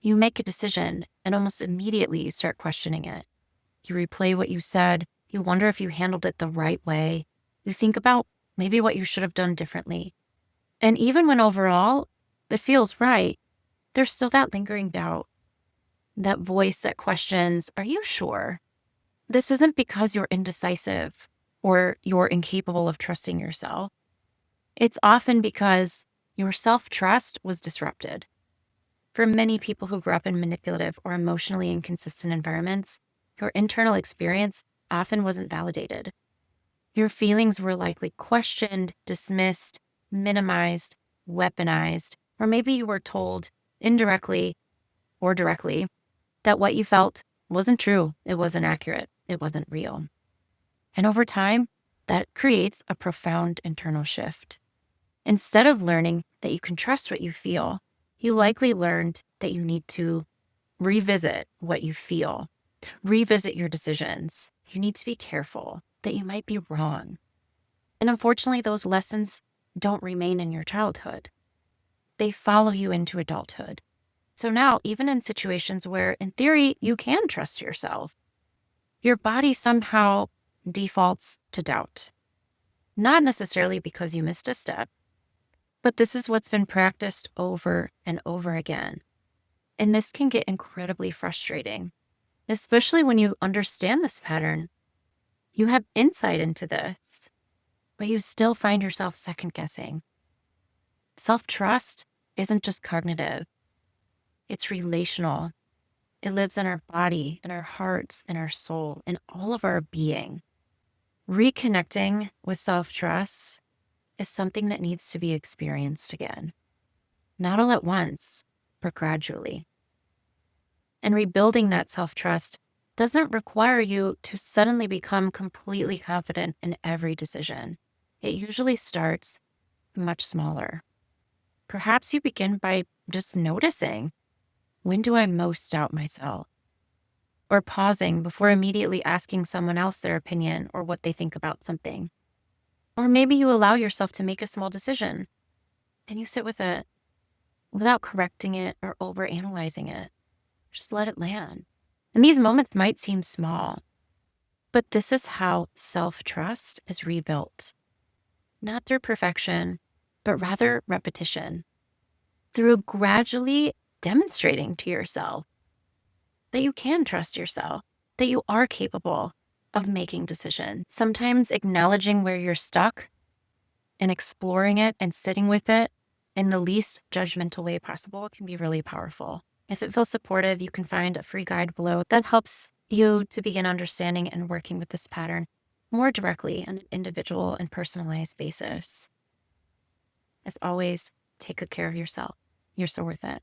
You make a decision and almost immediately you start questioning it. You replay what you said. You wonder if you handled it the right way. You think about maybe what you should have done differently. And even when overall it feels right, there's still that lingering doubt, that voice that questions, are you sure? This isn't because you're indecisive or you're incapable of trusting yourself. It's often because your self-trust was disrupted. For many people who grew up in manipulative or emotionally inconsistent environments, your internal experience often wasn't validated. Your feelings were likely questioned, dismissed, minimized, weaponized, or maybe you were told indirectly or directly that what you felt wasn't true, it wasn't accurate, it wasn't real. And over time, that creates a profound internal shift. Instead of learning that you can trust what you feel, you likely learned that you need to revisit what you feel, revisit your decisions. You need to be careful that you might be wrong. And unfortunately, those lessons don't remain in your childhood. They follow you into adulthood. So now, even in situations where, in theory, you can trust yourself, your body somehow defaults to doubt. Not necessarily because you missed a step, but this is what's been practiced over and over again. And this can get incredibly frustrating, especially when you understand this pattern. You have insight into this, but you still find yourself second guessing. Self-trust isn't just cognitive. It's relational. It lives in our body, in our hearts, in our soul, in all of our being. Reconnecting with self-trust is something that needs to be experienced again. Not all at once, but gradually. And rebuilding that self-trust doesn't require you to suddenly become completely confident in every decision. It usually starts much smaller. Perhaps you begin by just noticing, when do I most doubt myself? Or pausing before immediately asking someone else their opinion or what they think about something. Or maybe you allow yourself to make a small decision and you sit with it without correcting it or overanalyzing it. Just let it land. And these moments might seem small, but this is how self-trust is rebuilt. Not through perfection, but rather repetition. Through gradually demonstrating to yourself that you can trust yourself, that you are capable of making decisions. Sometimes acknowledging where you're stuck and exploring it and sitting with it in the least judgmental way possible can be really powerful. If it feels supportive, you can find a free guide below that helps you to begin understanding and working with this pattern more directly on an individual and personalized basis. As always, take good care of yourself. You're so worth it.